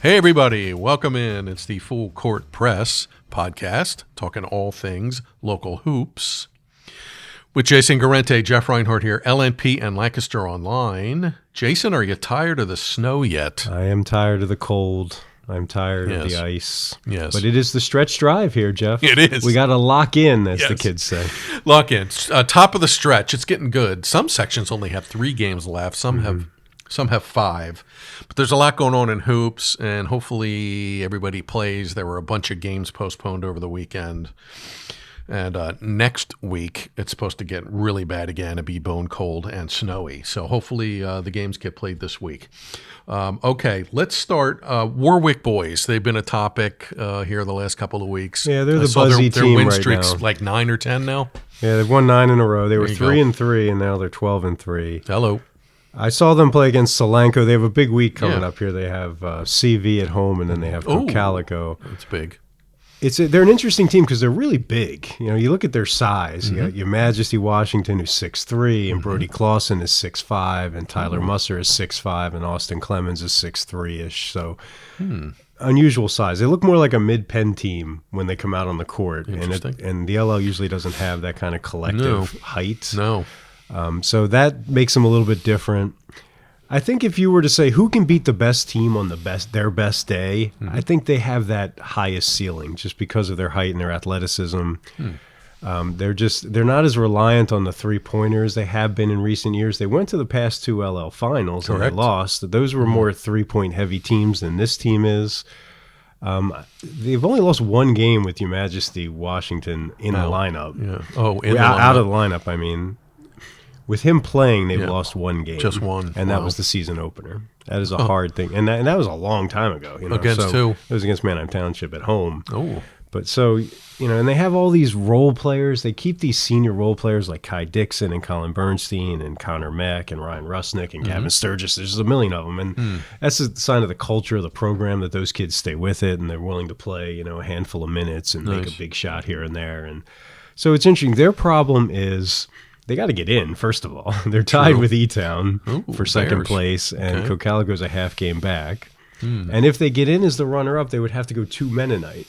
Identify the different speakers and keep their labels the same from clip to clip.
Speaker 1: Hey, everybody. Welcome in. It's the Full Court Press podcast, talking all things local hoops. With Jason Guarente, Jeff Reinhart here, LNP and Lancaster Online. Jason, are you tired of the snow yet?
Speaker 2: I am tired of the cold. I'm tired of the ice.
Speaker 1: Yes.
Speaker 2: But it is the stretch drive here, Jeff.
Speaker 1: It is.
Speaker 2: We got to lock in, as the kids say.
Speaker 1: Lock in. Top of the stretch. It's getting good. Some sections only have 3 games left. Some have 5. But there's a lot going on in hoops, and hopefully everybody plays. There were a bunch of games postponed over the weekend. And next week, it's supposed to get really bad again and be bone cold and snowy. So hopefully the games get played this week. Okay, let's start. Warwick boys, they've been a topic here the last couple of weeks.
Speaker 2: Yeah, they're the buzzy
Speaker 1: their
Speaker 2: team
Speaker 1: win
Speaker 2: right
Speaker 1: streaks
Speaker 2: now.
Speaker 1: like 9 or 10 now.
Speaker 2: Yeah, they've won 9 in a row. They were
Speaker 1: There you
Speaker 2: 3-3, and now they're 12-3.
Speaker 1: Hello.
Speaker 2: I saw them play against Solanco. They have a big week coming up here. They have CV at home, and then they have Cocalico.
Speaker 1: That's big.
Speaker 2: They're an interesting team because they're really big. You know, you look at their size. You got your Majesty Washington, who's 6'3", and Brody Clausen is 6'5", and Tyler Musser is 6'5", and Austin Clemens is 6'3"-ish. So unusual size. They look more like a mid-pen team when they come out on the court. And the LL usually doesn't have that kind of collective height.
Speaker 1: No.
Speaker 2: So that makes them a little bit different. I think if you were to say who can beat the best team on their best day, I think they have that highest ceiling just because of their height and their athleticism. They're not as reliant on the three-pointers they have been in recent years. They went to the past 2 LL finals and they lost. Those were more three-point heavy teams than this team is. They've only lost 1 game with Your Majesty Washington in the lineup.
Speaker 1: Yeah.
Speaker 2: Out of the lineup, I mean. With him playing, they've lost 1 game.
Speaker 1: Just 1.
Speaker 2: And that was the season opener. That is a hard thing. And that was a long time ago.
Speaker 1: Against who?
Speaker 2: It was against Manheim Township at home.
Speaker 1: Oh.
Speaker 2: But so, and they have all these role players. They keep these senior role players like Kai Dixon and Colin Bernstein and Connor Mack and Ryan Rusnick and Gavin Sturgis. There's a million of them. And that's a sign of the culture of the program that those kids stay with it and they're willing to play, a handful of minutes and make a big shot here and there. And so it's interesting. Their problem is they got to get in, first of all. They're tied with E-Town for second place, and Cocalico's a half game back. And if they get in as the runner-up, they would have to go to Mennonite,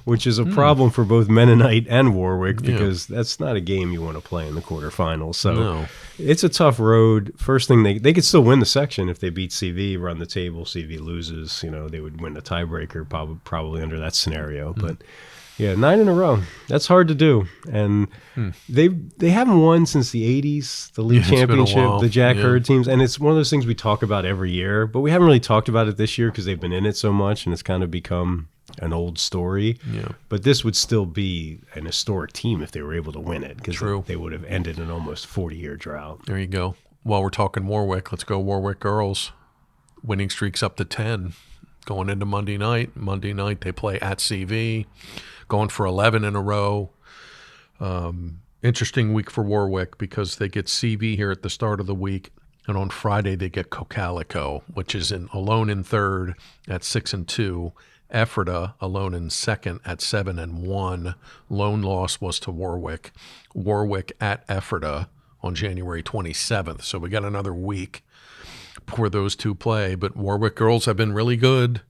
Speaker 2: which is a problem for both Mennonite and Warwick because that's not a game you want to play in the quarterfinals. So it's a tough road. First thing, they could still win the section if they beat CV, run the table, CV loses. They would win the tiebreaker probably under that scenario. But yeah, 9 in a row. That's hard to do. And they haven't won since the 80s, the league championship, the Jack Hurd teams. And it's one of those things we talk about every year, but we haven't really talked about it this year because they've been in it so much and it's kind of become an old story. Yeah. But this would still be an historic team if they were able to win it because they would have ended an almost 40-year drought.
Speaker 1: There you go. While we're talking Warwick, let's go Warwick girls. Winning streaks up to 10 going into Monday night. Monday night they play at CV. Going for 11 in a row. Interesting week for Warwick because they get CV here at the start of the week, and on Friday they get Cocalico, which is alone in third at 6-2. Ephrata alone in second at 7-1. Lone loss was to Warwick. Warwick at Ephrata on January 27th. So we got another week before those two play. But Warwick girls have been really good.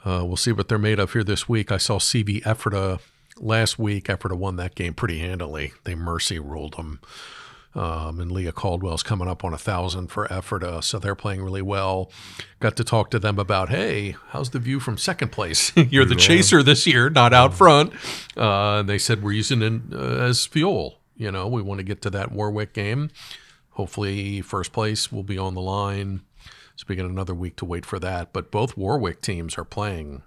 Speaker 1: We'll see what they're made of here this week. I saw CV Ephrata last week. Ephrata won that game pretty handily. They mercy ruled them. And Leah Caldwell's coming up on 1,000 for Ephrata, so they're playing really well. Got to talk to them about, hey, how's the view from second place? You're the chaser this year, not out front. And they said we're using it as fuel. We want to get to that Warwick game. Hopefully first place will be on the line. So we got another week to wait for that. But both Warwick teams are playing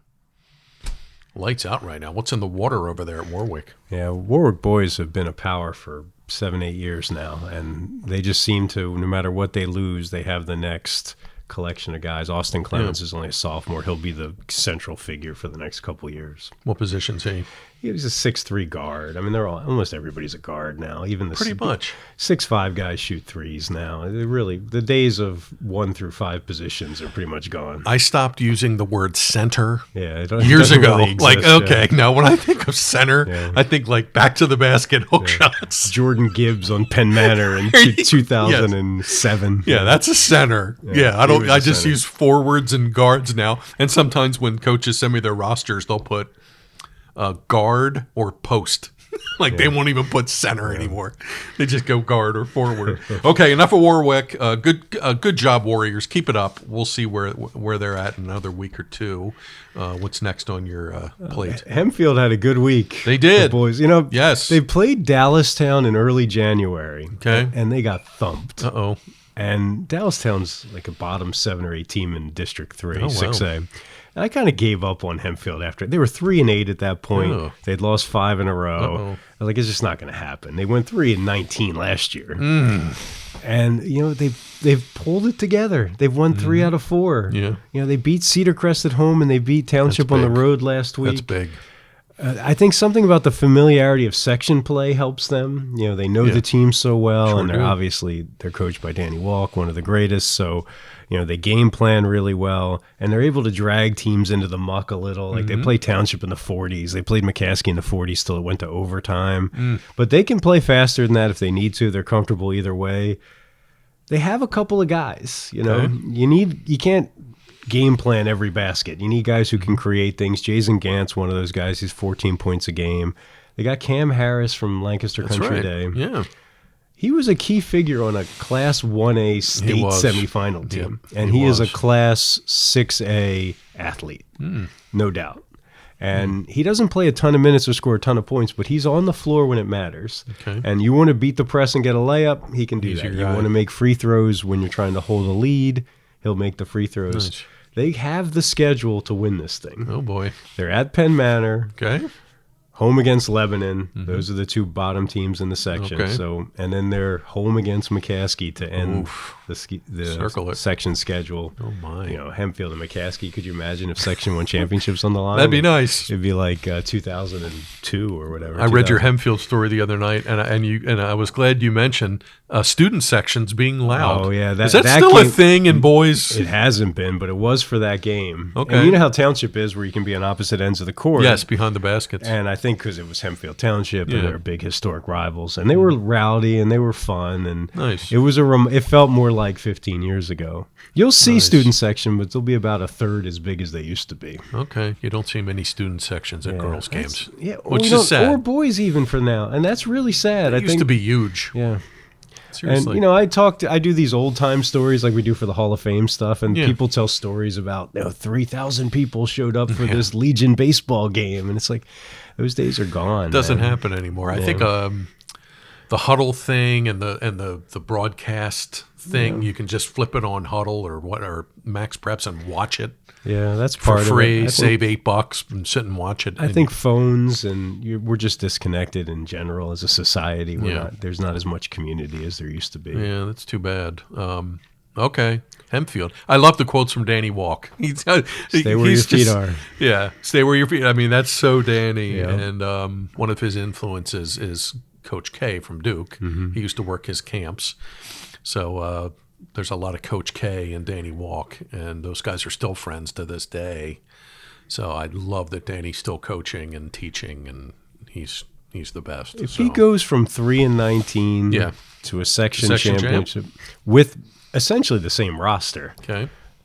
Speaker 1: lights out right now. What's in the water over there at Warwick?
Speaker 2: Yeah, Warwick boys have been a power for 7-8 years now. And they just seem to, no matter what they lose, they have the next collection of guys. Austin Clemens is only a sophomore. He'll be the central figure for the next couple of years.
Speaker 1: What position's he?
Speaker 2: He's a 6'3" guard. I mean, almost everybody's a guard now. Even the
Speaker 1: Pretty much.
Speaker 2: 6'5" guys shoot threes now. The days of 1 through 5 positions are pretty much gone.
Speaker 1: I stopped using the word center
Speaker 2: Years
Speaker 1: ago. Now when I think of center, I think like back to the basket hook shots.
Speaker 2: Jordan Gibbs on Penn Manor in 2007.
Speaker 1: Yeah, that's a center. I just use forwards and guards now. And sometimes when coaches send me their rosters, they'll put guard or post. They won't even put center anymore. They just go guard or forward. Okay, enough of Warwick. Good job, Warriors. Keep it up. We'll see where they're at in another week or two. What's next on your plate?
Speaker 2: Hempfield had a good week.
Speaker 1: They did,
Speaker 2: the boys.
Speaker 1: Yes,
Speaker 2: they played Dallastown in early January.
Speaker 1: Okay,
Speaker 2: and they got thumped.
Speaker 1: Uh-oh.
Speaker 2: And Dallastown's like a bottom 7 or 8 team in District 3, 6A.
Speaker 1: Wow.
Speaker 2: And I kind of gave up on Hempfield after. They were 3-8 at that point.
Speaker 1: Oh.
Speaker 2: They'd lost 5 in a row.
Speaker 1: Uh-oh.
Speaker 2: I was like, it's just not going to happen. They went 3-19 last year. And, they've pulled it together. They've won 3 out of 4.
Speaker 1: Yeah.
Speaker 2: They beat Cedar Crest at home and they beat Township on the road last week.
Speaker 1: That's big.
Speaker 2: I think something about the familiarity of section play helps them. They know the team so well, and they're coached by Danny Walk, one of the greatest. So, they game plan really well, and they're able to drag teams into the muck a little. Like they played Township in the 40s, they played McCaskey in the 40s till it went to overtime. But they can play faster than that if they need to. They're comfortable either way. They have a couple of guys. You can't game plan every basket. You need guys who can create things. Jason Gant's one of those guys. He's 14 points a game. They got Cam Harris from Lancaster Country Day.
Speaker 1: Yeah.
Speaker 2: He was a key figure on a Class 1A state semifinal team.
Speaker 1: Yep,
Speaker 2: and he is a Class 6A athlete, no doubt. And he doesn't play a ton of minutes or score a ton of points, but he's on the floor when it matters.
Speaker 1: Okay.
Speaker 2: And you want to beat the press and get a layup, he can do
Speaker 1: He's
Speaker 2: that.
Speaker 1: your
Speaker 2: You
Speaker 1: guy.
Speaker 2: want to make free throws when you're trying to hold a lead, he'll make the free throws.
Speaker 1: Nice.
Speaker 2: They have the schedule to win this thing.
Speaker 1: Oh, boy.
Speaker 2: They're at Penn Manor,
Speaker 1: Okay.
Speaker 2: home against Lebanon. Those are the 2 bottom teams in the section.
Speaker 1: Okay.
Speaker 2: So, and then they're home against McCaskey to end the
Speaker 1: Circle it.
Speaker 2: section schedule.
Speaker 1: Oh, my.
Speaker 2: Hempfield and McCaskey. Could you imagine if Section 1 championships on the line?
Speaker 1: That'd be nice.
Speaker 2: It'd be like 2002 or whatever.
Speaker 1: I read your Hempfield story the other night, and I was glad you mentioned student sections being loud.
Speaker 2: Oh, yeah.
Speaker 1: Is that still a thing in boys?
Speaker 2: It hasn't been, but it was for that game.
Speaker 1: Okay.
Speaker 2: And you know how Township is, where you can be on opposite ends of the court.
Speaker 1: Yes, behind the baskets.
Speaker 2: And I think because it was Hempfield Township, and they were big historic rivals, and they were rowdy and they were fun, and
Speaker 1: Nice.
Speaker 2: it felt more like 15 years ago. You'll see student section, but they'll be about a third as big as they used to be.
Speaker 1: Okay. You don't see many student sections at girls' games.
Speaker 2: Yeah,
Speaker 1: which is sad.
Speaker 2: Or boys even for now, and that's really sad.
Speaker 1: It used to be huge.
Speaker 2: Yeah.
Speaker 1: Seriously.
Speaker 2: And I do these old time stories like we do for the Hall of Fame stuff, and people tell stories about 3,000 people showed up for this Legion baseball game, and it's like those days are gone.
Speaker 1: It doesn't happen anymore. I think the huddle thing and the broadcast thing, you can just flip it on Huddle or Max Preps and watch it.
Speaker 2: Yeah, that's
Speaker 1: for
Speaker 2: part
Speaker 1: free.
Speaker 2: of it.
Speaker 1: Save $8 and sit and watch it.
Speaker 2: I think phones we're just disconnected in general as a society. There's not as much community as there used to be.
Speaker 1: Yeah, that's too bad. Okay, Hempfield. I love the quotes from Danny Walk.
Speaker 2: Stay where your feet are.
Speaker 1: Yeah, stay where your feet. I mean, that's so Danny.
Speaker 2: Yeah.
Speaker 1: And one of his influences is Coach K from Duke. He used to work his camps. So there's a lot of Coach K and Danny Walk, and those guys are still friends to this day. So I love that Danny's still coaching and teaching, and he's the best.
Speaker 2: If he goes from 3-19 to a section championship with essentially the same roster,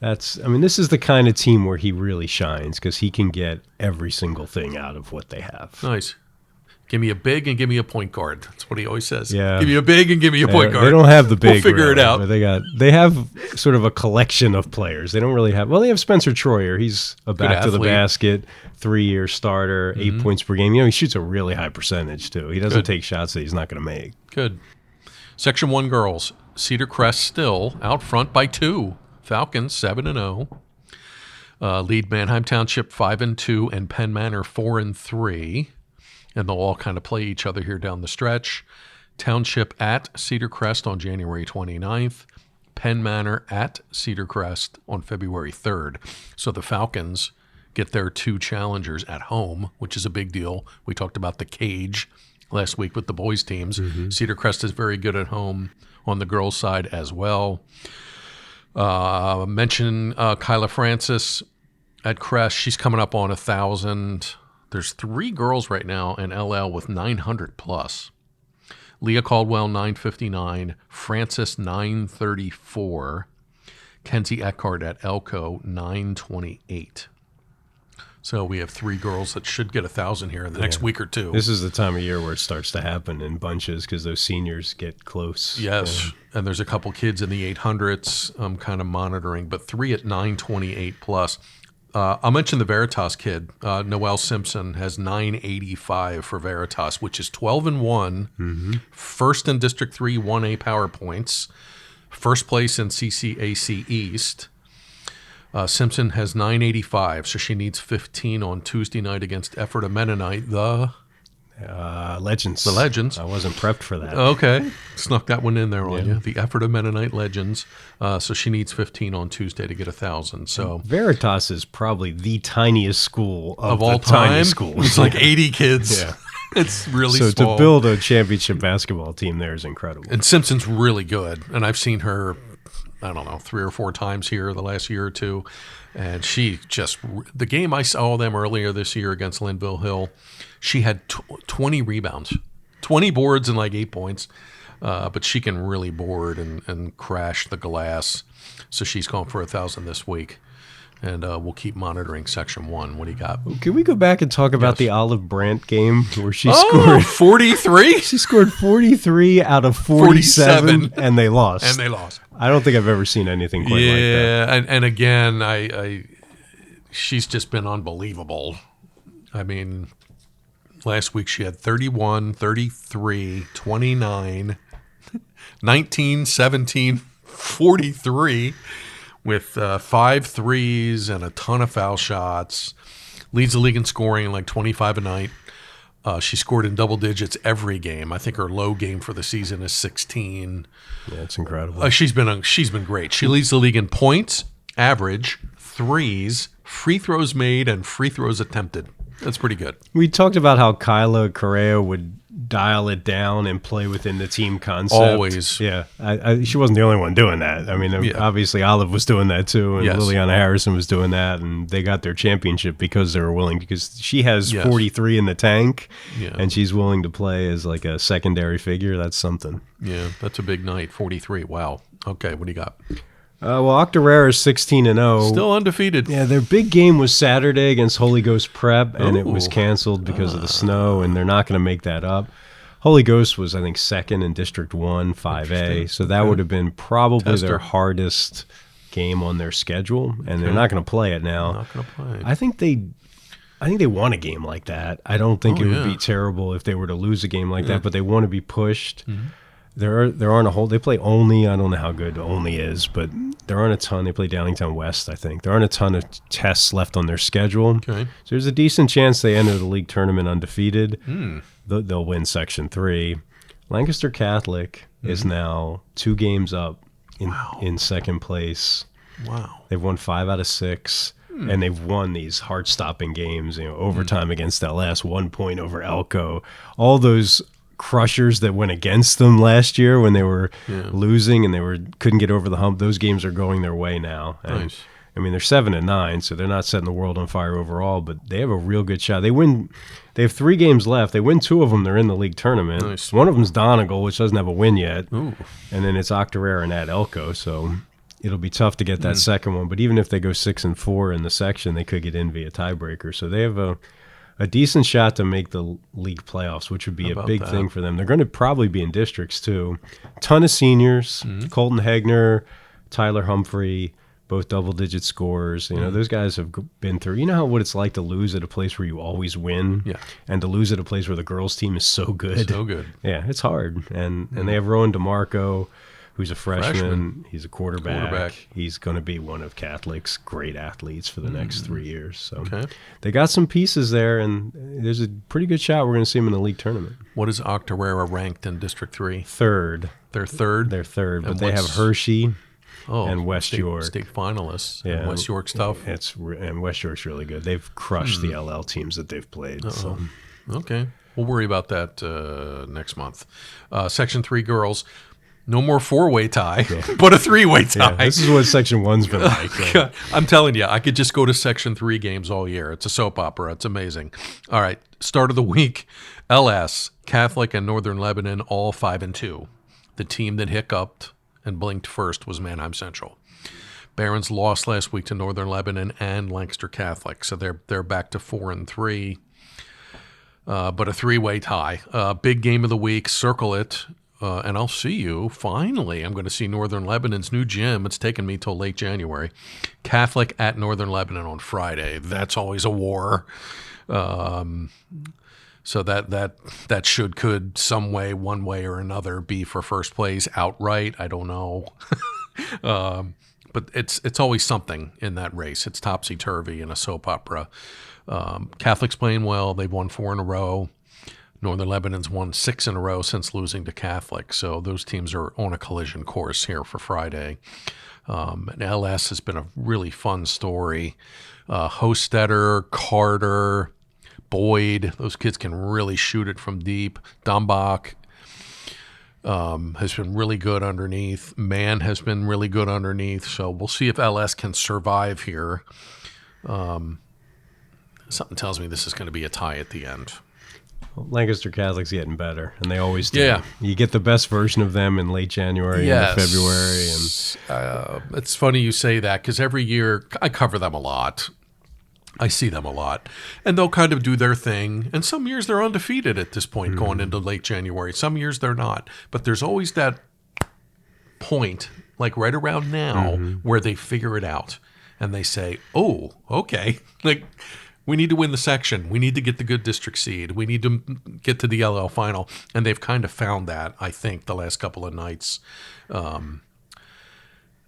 Speaker 2: this is the kind of team where he really shines because he can get every single thing out of what they have.
Speaker 1: Nice. Give me a big and give me a point guard. That's what he always says.
Speaker 2: Yeah.
Speaker 1: Give me a big and give me a point guard.
Speaker 2: They don't have the big.
Speaker 1: We'll figure it out.
Speaker 2: But they have sort of a collection of players. They don't really have. Well, they have Spencer Troyer. He's a back to the basket, 3-year starter, 8 points per game. He shoots a really high percentage too. He doesn't take shots that he's not going to make.
Speaker 1: Good. Section 1 girls. Cedar Crest still out front by 2. Falcons 7-0. Lead Manheim Township 5-2 and Penn Manor 4-3. And they'll all kind of play each other here down the stretch. Township at Cedar Crest on January 29th. Penn Manor at Cedar Crest on February 3rd. So the Falcons get their 2 challengers at home, which is a big deal. We talked about the cage last week with the boys' teams. Cedar Crest is very good at home on the girls' side as well. Mention Kyla Francis at Crest. She's coming up on 1,000. There's 3 girls right now in LL with 900 plus. Leah Caldwell, 959. Francis, 934. Kenzie Eckhart at Elko, 928. So we have 3 girls that should get 1,000 here in the next week or two.
Speaker 2: This is the time of year where it starts to happen in bunches because those seniors get close.
Speaker 1: Yes, and there's a couple kids in the 800s I'm kind of monitoring, but 3 at 928 plus. I'll mention the Veritas kid. Noelle Simpson has 985 for Veritas, which is 12-1, first in District 3 1A power points, first place in CCAC East. Simpson has 985, so she needs 15 on Tuesday night against Ephrata Mennonite, the
Speaker 2: Legends.
Speaker 1: The Legends.
Speaker 2: I wasn't prepped for that.
Speaker 1: Okay. Snuck that one in there on you. The Ephrata Mennonite Legends. So she needs 15 on Tuesday to get 1,000. So
Speaker 2: Veritas is probably the tiniest school of
Speaker 1: all
Speaker 2: the
Speaker 1: time.
Speaker 2: tiny schools.
Speaker 1: It's like 80 kids.
Speaker 2: Yeah.
Speaker 1: It's really
Speaker 2: so
Speaker 1: small.
Speaker 2: to build a championship basketball team there is incredible.
Speaker 1: And Simpson's really good. And I've seen her, I don't know, 3 or 4 times here the last year or two. And she just, the game I saw them earlier this year against Linville Hill, she had 20 rebounds, 20 boards and like 8 points. But she can really board and crash the glass. So she's going for 1,000 this week. And we'll keep monitoring Section 1. What do you got?
Speaker 2: Can we go back and talk about the Olive Brandt game where she scored
Speaker 1: 43?
Speaker 2: She scored 43 out of 47, and they lost.
Speaker 1: And they lost.
Speaker 2: I don't think I've ever seen anything quite like that.
Speaker 1: Yeah, and again, I she's just been unbelievable. I mean, last week she had 31, 33, 29, 19, 17, 43 with 5 threes and a ton of foul shots. Leads the league in scoring, like 25 a night. She scored in double digits every game. I think her low game for the season is 16.
Speaker 2: Yeah, it's incredible.
Speaker 1: She's been great. She leads the league in points, average, threes, free throws made, and free throws attempted. That's pretty good.
Speaker 2: We talked about how Kyla Correa would dial it down and play within the team concept.
Speaker 1: Always.
Speaker 2: Yeah. She wasn't the only one doing that. I mean, obviously Olive was doing that too, and Liliana Harrison was doing that, and they got their championship because they were willing, because she has 43 in the tank, and she's willing to play as like a secondary figure. That's something.
Speaker 1: Yeah, that's a big night, 43. Wow. Okay, what do you got?
Speaker 2: Well, Octorara is 16-0.
Speaker 1: Still undefeated.
Speaker 2: Yeah, their big game was Saturday against Holy Ghost Prep, and it was canceled because of the snow, and they're not going to make that up. Holy Ghost was, I think, second in District 1, 5A, so that would have been probably their hardest game on their schedule, and they're not going to play it now.
Speaker 1: Not going to play.
Speaker 2: I think they want a game like that. I don't think it would be terrible if they were to lose a game like that, but they want to be pushed. Mm-hmm. There aren't a whole. They play Only. I don't know how good Only is, but there aren't a ton. They play Downingtown West, I think. There aren't a ton of tests left on their schedule.
Speaker 1: Okay.
Speaker 2: So there's a decent chance they enter the league tournament undefeated. They'll win Section 3. Lancaster Catholic is now 2 games up in second place.
Speaker 1: Wow.
Speaker 2: They've won 5 out of 6. And they've won these heart-stopping games, overtime against that last 1 point over Elko. All those crushers that went against them last year when they were losing and couldn't get over the hump, those games are going their way now. And,
Speaker 1: nice.
Speaker 2: I mean, they're 7-9, so they're not setting the world on fire overall, but they have a real good shot. They have 3 games left. They win 2 of them, they're in the league tournament.
Speaker 1: Nice.
Speaker 2: One of them's Donegal, which doesn't have a win yet.
Speaker 1: Ooh.
Speaker 2: And then it's Octorara and at Elko, so it'll be tough to get that second one. But even if they go 6-4 in the section, they could get in via tiebreaker. So they have a decent shot to make the league playoffs, which would be a big thing for them. They're going to probably be in districts, too. Ton of seniors, Colton Hegner, Tyler Humphrey, both double-digit scorers. Those guys have been through. You know what it's like to lose at a place where you always win, and to lose at a place where the girls' team is so good.
Speaker 1: So good.
Speaker 2: Yeah, it's hard. And they have Rowan DeMarco, who's a freshman. He's a quarterback. He's going to be one of Catholic's great athletes for the next 3 years. So they got some pieces there, and there's a pretty good shot we're going to see them in the league tournament.
Speaker 1: What is Octorara ranked in District 3?
Speaker 2: Third.
Speaker 1: They're third?
Speaker 2: They're third,
Speaker 1: And
Speaker 2: but they have Hershey, and West York.
Speaker 1: State finalists.
Speaker 2: Yeah,
Speaker 1: And West York stuff.
Speaker 2: And West York's really good. They've crushed the LL teams that they've played. So.
Speaker 1: Okay. We'll worry about that next month. Section 3 girls. No more 4-way tie, but a 3-way tie.
Speaker 2: Yeah, this is what Section 1's been like. So.
Speaker 1: I'm telling you, I could just go to Section 3 games all year. It's a soap opera. It's amazing. All right, start of the week. LS, Catholic, and Northern Lebanon, all 5-2. The team that hiccuped and blinked first was Mannheim Central. Barons lost last week to Northern Lebanon and Lancaster Catholic, so they're back to 4-3. But a 3-way tie. Big game of the week. Circle it. And I'll see you. Finally, I'm going to see Northern Lebanon's new gym. It's taken me till late January. Catholic at Northern Lebanon on Friday. That's always a war. So that could some way, one way or another, be for first place outright. I don't know. But it's always something in that race. It's topsy-turvy in a soap opera. Catholic's playing well. They've won 4 in a row. Northern Lebanon's won 6 in a row since losing to Catholic. So those teams are on a collision course here for Friday. And LS has been a really fun story. Hostetter, Carter, Boyd, those kids can really shoot it from deep. Dombach has been really good underneath. Mann has been really good underneath. So we'll see if LS can survive here. Something tells me this is going to be a tie at the end.
Speaker 2: Lancaster Catholic's getting better, and they always do.
Speaker 1: Yeah.
Speaker 2: You get the best version of them in late January and February. And
Speaker 1: it's funny you say that because every year I cover them a lot. I see them a lot. And they'll kind of do their thing. And some years they're undefeated at this point going into late January. Some years they're not. But there's always that point, like right around now, where they figure it out. And they say, oh, okay. Like, we need to win the section. We need to get the good district seed. We need to get to the LL final. And they've kind of found that, I think, the last couple of nights.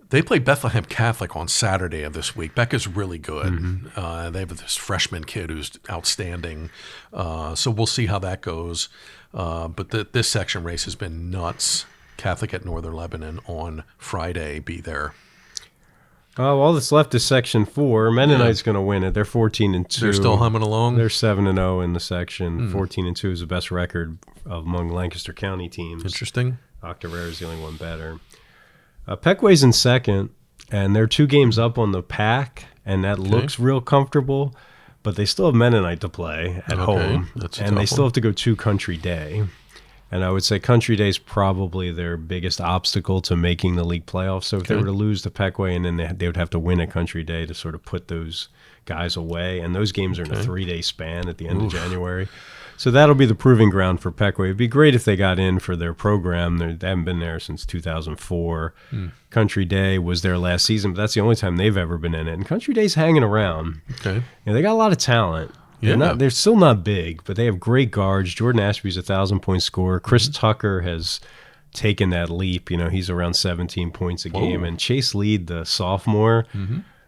Speaker 1: They play Bethlehem Catholic on Saturday of this week. Becca's really good. They have this freshman kid who's outstanding. So we'll see how that goes. But this section race has been nuts. Catholic at Northern Lebanon on Friday. Be there.
Speaker 2: All that's left is Section 4. Mennonite's going to win it. They're 14-2.
Speaker 1: They're still humming along.
Speaker 2: They're 7-0 in the section. 14-2 is the best record among Lancaster County teams.
Speaker 1: Interesting.
Speaker 2: Octorara is the only one better. Peckway's in second, and they're 2 games up on the pack, and that looks real comfortable. But they still have Mennonite to play at home, and they still have to go to Country Day. And I would say Country Day is probably their biggest obstacle to making the league playoffs. So if they were to lose to Peckway, and then they would have to win at Country Day to sort of put those guys away. And those games are in a 3-day span at the end of January. So that'll be the proving ground for Peckway. It'd be great if they got in for their program. They haven't been there since 2004. Country Day was their last season, but that's the only time they've ever been in it. And Country Day's hanging around.
Speaker 1: Okay.
Speaker 2: And they got a lot of talent. They're still not big, but they have great guards. Jordan Ashby's a 1,000-point scorer. Chris Tucker has taken that leap. He's around 17 points a game. And Chase Lead, the sophomore,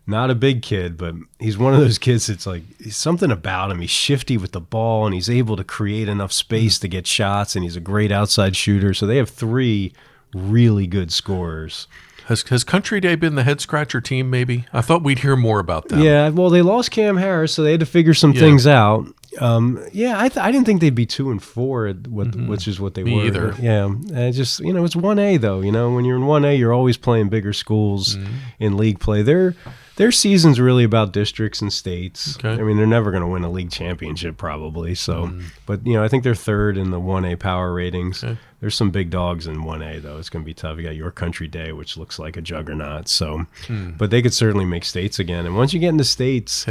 Speaker 2: not a big kid, but he's one of those kids that's like, something about him. He's shifty with the ball, and he's able to create enough space to get shots, and he's a great outside shooter. So they have 3 really good scorers.
Speaker 1: Has Country Day been the head-scratcher team, maybe? I thought we'd hear more about them.
Speaker 2: Yeah, well, they lost Cam Harris, so they had to figure some things out. I didn't think they'd be 2-4, which is what they were.
Speaker 1: Me either.
Speaker 2: Yeah, it's 1A, though. When you're in 1A, you're always playing bigger schools in league play. Their season's really about districts and states.
Speaker 1: Okay.
Speaker 2: I mean, they're never going to win a league championship probably. So, but I think they're 3rd in the 1A power ratings. Okay. There's some big dogs in 1A though. It's going to be tough. You got Your Country Day, which looks like a juggernaut. So, but they could certainly make states again. And once you get into states,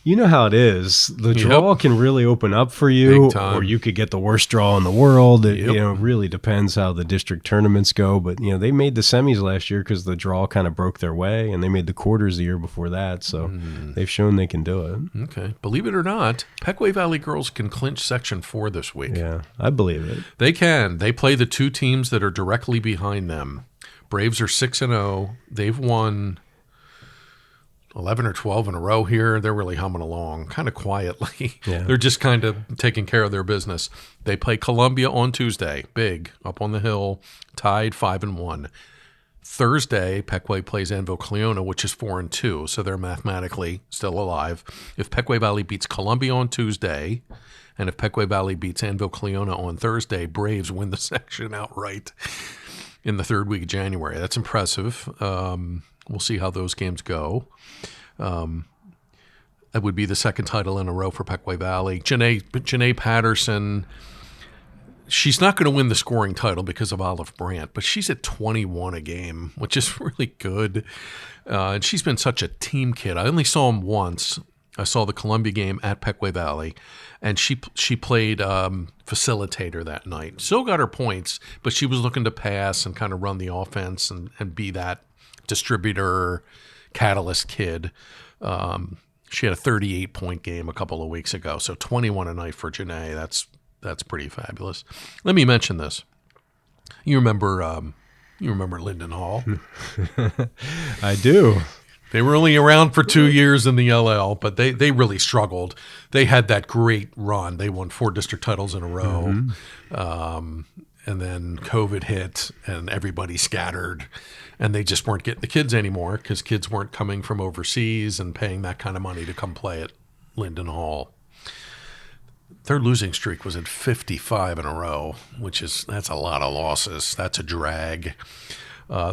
Speaker 2: you know how it is. The draw can really open up for you, or you could get the worst draw in the world. It really depends how the district tournaments go. But they made the semis last year because the draw kind of broke their way, and they made the quarters the year before that. So they've shown they can do it.
Speaker 1: Okay, believe it or not, Peckway Valley girls can clinch Section 4 this week.
Speaker 2: Yeah, I believe it.
Speaker 1: They can. They play the 2 teams that are directly behind them. Braves are 6-0. They've won 11 or 12 in a row here. They're really humming along kind of quietly. Yeah. They're just kind of taking care of their business. They play Columbia on Tuesday, big, up on the hill, tied 5-1. Thursday, Pequea plays Anvil Cleona, which is 4-2, so they're mathematically still alive. If Pequea Valley beats Columbia on Tuesday, and if Pequea Valley beats Anvil Cleona on Thursday, Braves win the section outright in the third week of January. That's impressive. We'll see how those games go. That would be the second title in a row for Pequea Valley. Janae Patterson, she's not going to win the scoring title because of Olive Brandt, but she's at 21 a game, which is really good. And she's been such a team kid. I only saw him once. I saw the Columbia game at Pequea Valley, and she played facilitator that night. Still got her points, but she was looking to pass and kind of run the offense and be that distributor, catalyst kid. She had a 38-point game a couple of weeks ago, so 21 a night for Janae. That's pretty fabulous. Let me mention this. You remember Linden Hall?
Speaker 2: I do.
Speaker 1: They were only around for 2 years in the LL, but they really struggled. They had that great run. They won 4 district titles in a row. And then COVID hit and everybody scattered, and they just weren't getting the kids anymore because kids weren't coming from overseas and paying that kind of money to come play at Linden Hall. Their losing streak was at 55 in a row, that's a lot of losses. That's a drag.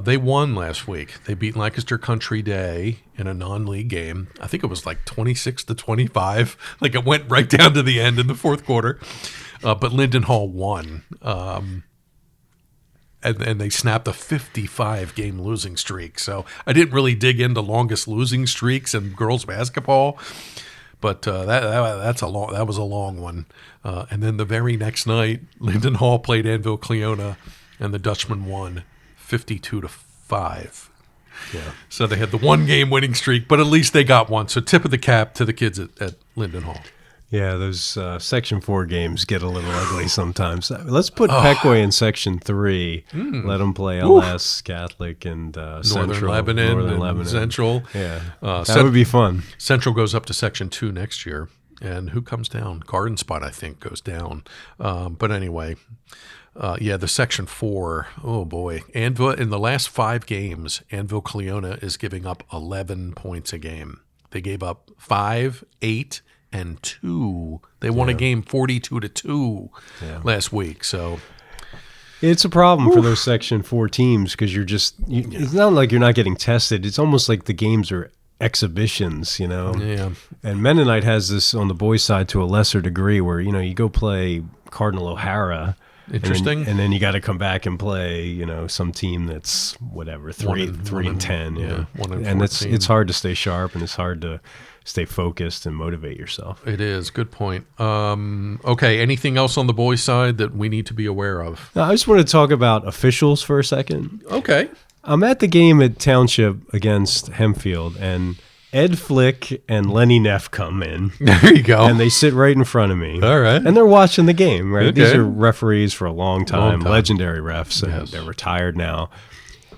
Speaker 1: They won last week. They beat Lancaster Country Day in a non-league game. I think it was like 26-25. Like it went right down to the end in the fourth quarter. But Linden Hall won. And they snapped a 55-game losing streak. So I didn't really dig into longest losing streaks in girls basketball, but that was a long one. And then the very next night, Linden Hall played Anvil Cleona, and the Dutchman won 52-5. Yeah. So they had the 1-game winning streak, but at least they got one. So tip of the cap to the kids at Linden Hall.
Speaker 2: Yeah, those Section 4 games get a little ugly sometimes. Let's put Pequea in Section 3. Let them play LS, Catholic, and Central.
Speaker 1: Northern Lebanon. Central.
Speaker 2: Yeah, that would be fun.
Speaker 1: Central goes up to Section 2 next year. And who comes down? Garden Spot, I think, goes down. But anyway, the Section 4, oh boy. Anvil, in the last 5 games, Anvil Cleona is giving up 11 points a game. They gave up 5, 8, and 2. They won a game 42-2 last week. So
Speaker 2: it's a problem for those Section 4 teams because it's not like you're not getting tested. It's almost like the games are exhibitions,
Speaker 1: Yeah.
Speaker 2: And Mennonite has this on the boys' side to a lesser degree where, you go play Cardinal O'Hara.
Speaker 1: Interesting.
Speaker 2: And then you got to come back and play, some team that's whatever, 3-10. Yeah.
Speaker 1: 1-14.
Speaker 2: And it's hard to stay sharp, and it's hard to stay focused and motivate yourself.
Speaker 1: It is. Good point. Okay. Anything else on the boys' side that we need to be aware of?
Speaker 2: Now, I just want to talk about officials for a second.
Speaker 1: Okay.
Speaker 2: I'm at the game at Township against Hempfield, and Ed Flick and Lenny Neff come in.
Speaker 1: There you go.
Speaker 2: And they sit right in front of me.
Speaker 1: All right.
Speaker 2: And they're watching the game, right?
Speaker 1: Okay.
Speaker 2: These are referees for a long time. Legendary refs, and
Speaker 1: Yes.
Speaker 2: they're retired now.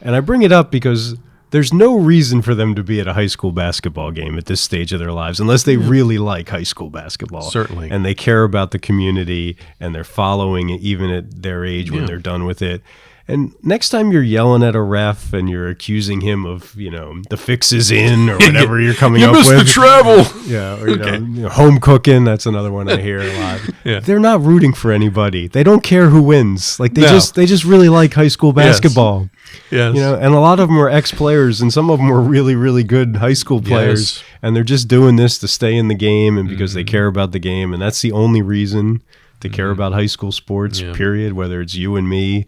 Speaker 2: And I bring it up because there's no reason for them to be at a high school basketball game at this stage of their lives unless they really like high school basketball.
Speaker 1: Certainly.
Speaker 2: And they care about the community, and they're following it even at their age when they're done with it. And next time you're yelling at a ref and you're accusing him of, the fix is in or whatever you're coming up with.
Speaker 1: You missed the travel.
Speaker 2: Yeah, or home cooking. That's another one I hear a lot.
Speaker 1: Yeah.
Speaker 2: They're not rooting for anybody. They don't care who wins. Like they just really like high school basketball.
Speaker 1: Yes.
Speaker 2: And a lot of them are ex-players, and some of them were really, really good high school players.
Speaker 1: Yes.
Speaker 2: And they're just doing this to stay in the game and because they care about the game. And that's the only reason to care about high school sports, period, whether it's you and me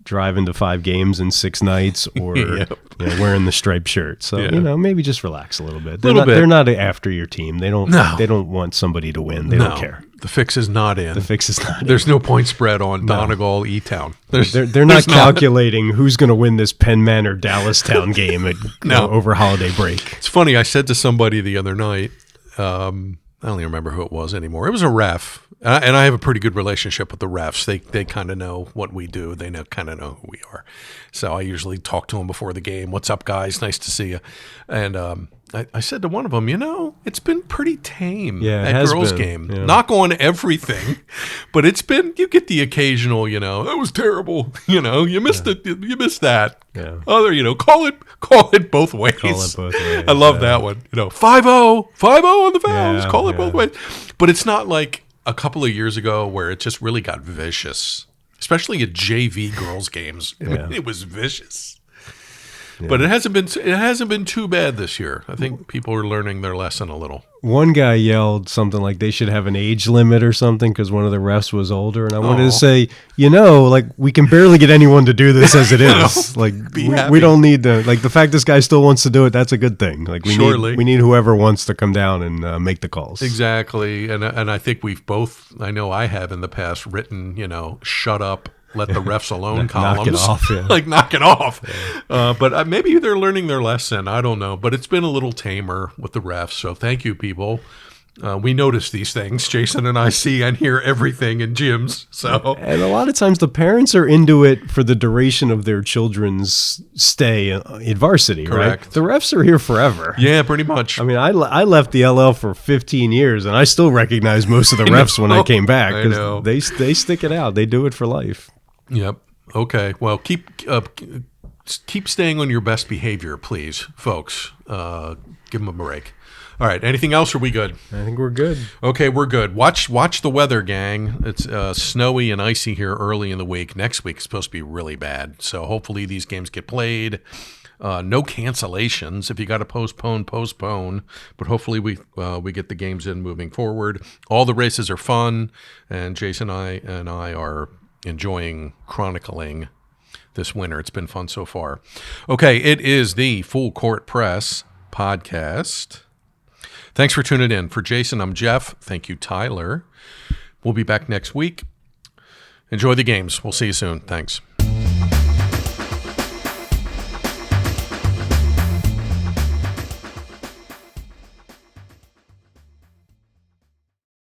Speaker 2: driving to 5 games in 6 nights or wearing the striped shirt. So, maybe just relax a little bit. They're not after your team. They don't want somebody to win. They don't care.
Speaker 1: The fix is not in.
Speaker 2: There's
Speaker 1: There's no point spread on Donegal, E-Town.
Speaker 2: They're not calculating who's going to win this Penn Manor Dallastown game over holiday break.
Speaker 1: It's funny. I said to somebody the other night, I don't even remember who it was anymore. It was a ref. And I have a pretty good relationship with the refs. They kind of know what we do. They kind of know who we are. So I usually talk to them before the game. What's up, guys? Nice to see you. And I said to one of them, it's been pretty tame
Speaker 2: Yeah, it
Speaker 1: at
Speaker 2: has
Speaker 1: girls'
Speaker 2: been,
Speaker 1: game.
Speaker 2: yeah.
Speaker 1: Knock on everything, but you get the occasional, that was terrible. You missed it. You missed that.
Speaker 2: Yeah.
Speaker 1: Other, call it both ways.
Speaker 2: Call it both ways,
Speaker 1: I love that one. 5-0 on the fouls.
Speaker 2: Yeah,
Speaker 1: Call it
Speaker 2: yeah.
Speaker 1: both ways. But it's not like a couple of years ago where it just really got vicious, especially at JV girls' games.
Speaker 2: Yeah.
Speaker 1: It was vicious. But it hasn't been too bad this year. I think people are learning their lesson a little.
Speaker 2: One guy yelled something like they should have an age limit or something because one of the refs was older, and I wanted to say, like we can barely get anyone to do this as it is. Like we don't need to. Like the fact this guy still wants to do it, that's a good thing. Like we need whoever wants to come down and make the calls.
Speaker 1: Exactly, and I think we've both. I know I have in the past written, shut up. Let the refs alone columns.
Speaker 2: Knock it off, yeah.
Speaker 1: Like, knock it off. But maybe they're learning their lesson. I don't know. But it's been a little tamer with the refs. So thank you, people. We notice these things. Jason and I see and hear everything in gyms.
Speaker 2: And a lot of times the parents are into it for the duration of their children's stay in varsity,
Speaker 1: Correct.
Speaker 2: Right? The refs are here forever.
Speaker 1: Yeah, pretty much.
Speaker 2: I mean, I left the LL for 15 years, and I still recognize most of the refs when I came back because they stick it out. They do it for life.
Speaker 1: Yep. Okay. Well, keep staying on your best behavior, please, folks. Give them a break. All right. Anything else? Or are we good?
Speaker 2: I think we're good.
Speaker 1: Okay, we're good. Watch the weather, gang. It's snowy and icy here early in the week. Next week is supposed to be really bad. So hopefully these games get played. No cancellations. If you got to postpone. But hopefully we get the games in moving forward. All the races are fun, and Jason and I are enjoying chronicling this winter. It's been fun so far. Okay, it is the Full Court Press podcast. Thanks for tuning in. For Jason, I'm Jeff. Thank you, Tyler. We'll be back next week. Enjoy the games. We'll see you soon. Thanks.